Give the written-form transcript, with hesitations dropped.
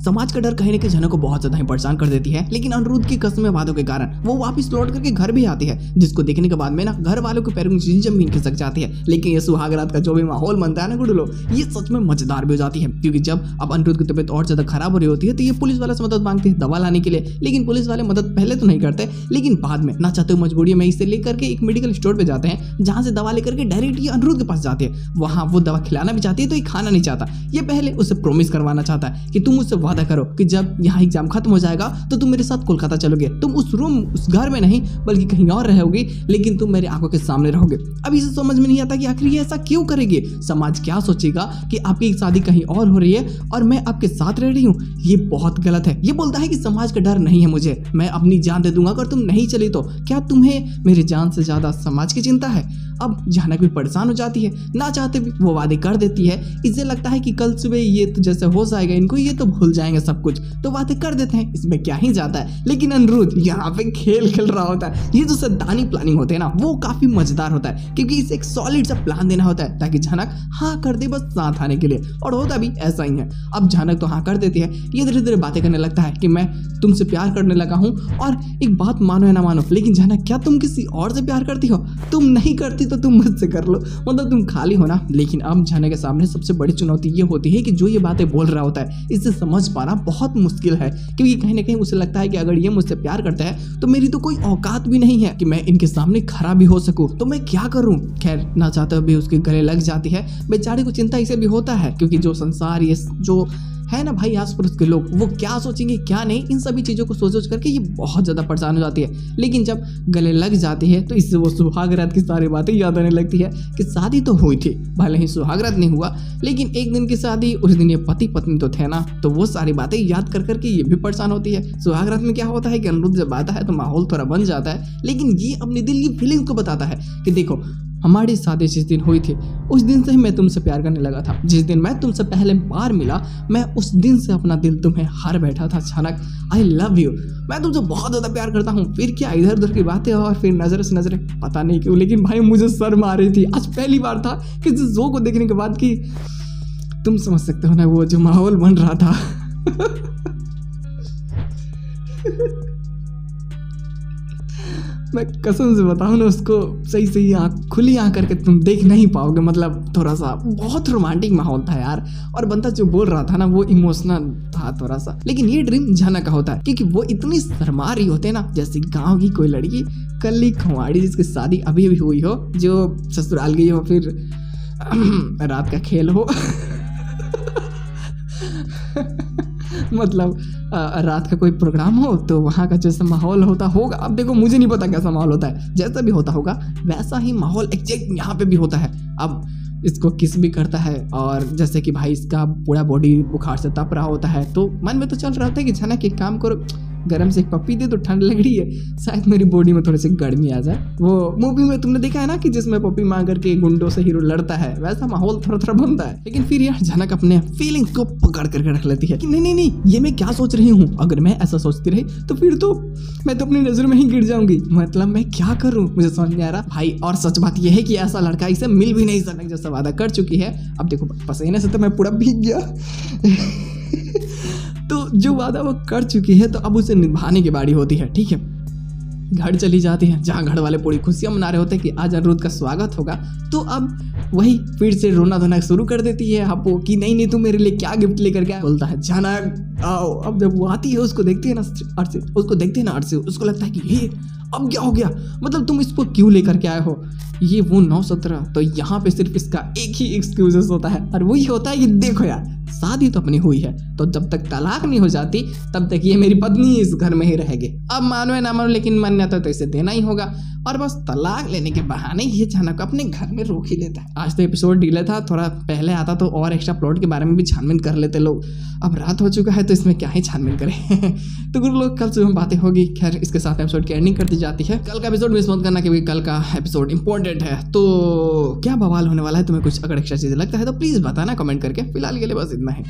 समाज का डर कहीं ना कहीं जनक को बहुत ज्यादा परेशान कर देती है, लेकिन अनिरुद्ध की कसम वादों के कारण वो वापस लौट करके घर भी आती है, जिसको देखने के बाद में ना घर वालों के पैरों में जमीन खिसक जाती है। लेकिन ये सुहाग रात का जो भी माहौल बनता है ना गुडलो, ये सच में मजेदार भी हो जाती है, क्योंकि जब अब अनिरुद्ध की तबीयत और ज्यादा खराब हो रही होती है तो ये पुलिस वाले से मदद मांगते हैं दवा लाने के लिए। लेकिन पुलिस वाले मदद पहले तो नहीं करते, लेकिन बाद में ना चाहते हुए मजबूरी में इसे लेकर के एक मेडिकल स्टोर पे जाते हैं, जहां से दवा लेकर के डायरेक्ट ये अनिरुद्ध के पास जाते हैं। वहां वो दवा खिलाना भी चाहती है तो ये खाना नहीं चाहता, ये पहले उसे प्रॉमिस करवाना चाहता है कि तुम मुझसे वादा करो कि जब यहाँ एग्जाम खत्म हो जाएगा तो तुम मेरे साथ कोलकाता चलोगे, तुम उस रूम उस घर में नहीं बल्कि कहीं और रहोगे, लेकिन तुम मेरे आंखों के सामने रहोगे। अब इसे समझ में नहीं आता कि आखिर ये ऐसा क्यों करेगी, समाज क्या सोचेगा कि आपकी शादी कहीं और हो रही है और मैं आपके साथ रह रही हूँ, ये बहुत गलत है। ये बोलता है कि समाज का डर नहीं है मुझे, मैं अपनी जान दे दूंगा अगर तुम नहीं चली तो। क्या तुम्हें मेरी जान से ज्यादा समाज की चिंता है? अब जानक भी परेशान हो जाती है, ना चाहते भी वो वादे कर देती है। इसे लगता है कि कल सुबह ये तो जैसे हो जाएगा इनको, ये तो भूल जाएंगे सब कुछ, तो वादे कर देते हैं, इसमें क्या ही जाता है। लेकिन अनिरुद्ध यहाँ पे खेल खेल रहा होता है। ये जो सैद्धांतिक प्लानिंग होते हैं ना, वो काफी मजेदार होता है, क्योंकि इसे एक सॉलिड सा प्लान देना होता है ताकि जानक हाँ कर दे बस साथ आने के लिए, और होता भी ऐसा ही है। अब जानक तो हाँ कर देती है, ये धीरे धीरे बातें करने लगता है कि मैं तुमसे प्यार करने लगा हूँ, और एक बात मानो या ना मानो, लेकिन जानक क्या तुम किसी और से प्यार करती हो? तुम नहीं करती तो तुम मुझसे कर लो, मतलब तुम खाली हो ना। लेकिन अब जानक के सामने सबसे बड़ी चुनौती ये होती है कि जो ये बातें बोल रहा होता है इसे समझ पाना बहुत मुश्किल है, क्योंकि कहीं ना कहीं उसे लगता है कि अगर ये मुझसे प्यार करता है तो मेरी तो कोई औकात भी नहीं है कि मैं इनके सामने खड़ा भी हो सकूं, तो मैं क्या करूं। खैर ना चाहते भी उसके गले लग जाती है। बेचारे को चिंता इसे भी होता है, क्योंकि जो संसार ये जो है ना भाई आस पड़ोस के लोग, वो क्या सोचेंगे क्या नहीं, इन सभी चीज़ों को सोच करके ये बहुत ज़्यादा परेशान हो जाती है। लेकिन जब गले लग जाती है तो इससे वो सुहाग रात की सारी बातें याद आने लगती है कि शादी तो हुई थी, भले ही सुहाग रात नहीं हुआ, लेकिन एक दिन की शादी, उस दिन ये पति पत्नी तो थे ना, तो वो सारी बातें याद कर करके ये भी परेशान होती है। सुहाग रात में क्या होता है कि अनिरुद्ध जब आता है तो माहौल थोड़ा बन जाता है, लेकिन ये अपने दिल की फीलिंग को बताता है कि देखो हमारी शादी जिस दिन हुई थी उस दिन से ही मैं तुमसे प्यार करने लगा था। जिस दिन मैं तुमसे पहले बार मिला, मैं उस दिन से अपना दिल तुम्हें हार बैठा था। अचानक आई लव यू, मैं तुमसे बहुत ज़्यादा प्यार करता हूँ। फिर क्या इधर उधर की बातें और फिर नज़र से नज़रें, पता नहीं क्यों, लेकिन भाई मुझे शर्म आ रही थी। आज पहली बार था कि जो को देखने के बाद कि तुम समझ सकते हो ना वो जो माहौल बन रहा था। मैं कसम से बताऊँ ना, उसको सही सही खुली आँख करके तुम देख नहीं पाओगे। मतलब थोड़ा सा बहुत रोमांटिक माहौल था यार, और बंदा जो बोल रहा था ना वो इमोशनल था थोड़ा सा। लेकिन ये ड्रीम जानक का होता है, क्योंकि वो इतनी शर्मा रही होते हैं ना, जैसे गांव की कोई लड़की कल्ली खवाड़ी जिसकी शादी अभी अभी हुई हो, जो ससुराल गई हो, फिर रात का खेल हो। मतलब रात का कोई प्रोग्राम हो तो वहाँ का जैसा माहौल होता होगा, अब देखो मुझे नहीं पता कैसा माहौल होता है, जैसा भी होता होगा वैसा ही माहौल एग्जैक्ट यहाँ पे भी होता है। अब इसको किस भी करता है, और जैसे कि भाई इसका पूरा बॉडी बुखार से तप रहा होता है, तो मन में तो चल रहा होता है कि जानक एक काम करो, गर्म से एक पप्पी दे, तो ठंड लग रही है, शायद मेरी बॉडी में थोड़ी सी गर्मी आ जाए। वो मूवी में तुमने देखा है ना कि जिसमें पप्पी मांग करके गुंडों से हीरो लड़ता है, वैसा माहौल थोड़ा थोड़ा बनता है। लेकिन फिर यार जानक अपने फीलिंग्स को पकड़ करके रख लेती है कि नहीं नहीं नहीं, ये मैं क्या सोच रही हूँ, अगर मैं ऐसा सोचती रही तो फिर तो मैं तो अपनी नजर में ही गिर जाऊंगी, मतलब मैं क्या करूँ, मुझे समझ नहीं आ रहा भाई। और सच बात यह है कि ऐसा लड़का इसे मिल भी नहीं सकता जैसा वादा कर चुकी है। अब देखो पसीने से तो मैं पूरा भीग गया। तो जो वादा वो कर चुकी है तो अब उसे निभाने की बारी होती है। ठीक है, घर चली जाती है जहाँ घर वाले पूरी खुशियां मना रहे होते हैं कि आज अनिरुद्ध का स्वागत होगा। तो अब वही फिर से रोना धोना शुरू कर देती है आपको कि नहीं नहीं तुम मेरे लिए क्या गिफ्ट लेकर क्या, बोलता है जानक आओ। अब जब वो आती है उसको देखते हैं ना अर्शी, उसको लगता है कि ये अब क्या हो गया, मतलब तुम इसको क्यों लेकर के आए हो, ये वो 9-17। तो यहाँ पे सिर्फ इसका एक ही एक्सक्यूजेस होता है, और वो ये होता है कि देखो यार शादी तो अपनी हुई है, तो जब तक तलाक नहीं हो जाती तब तक ये मेरी पत्नी इस घर में ही रहेगी। अब मानो या ना मानो, लेकिन मान्यता तो इसे देना ही होगा, और बस तलाक लेने के बहाने ये जानक अपने घर में रोक ही लेता है। आज तो एपिसोड डिले था, थोड़ा पहले आता तो और एक्स्ट्रा प्लॉट के बारे में भी छानबीन कर लेते लोग। अब रात हो चुका है तो इसमें क्या ही छानबीन करें। तो गुरु लोग कल सुबह बातें होगी। खैर इसके साथ एपिसोड की एंडिंग कर दी जाती है। कल का एपिसोड मिस मत करना, क्योंकि कल का एपिसोड इंपॉर्टेंट है। तो क्या बवाल होने वाला है, तुम्हें कुछ अगर एक्स्ट्रा चीजें लगता है तो प्लीज बताना कमेंट करके। फिलहाल के लिए बस इतना ही।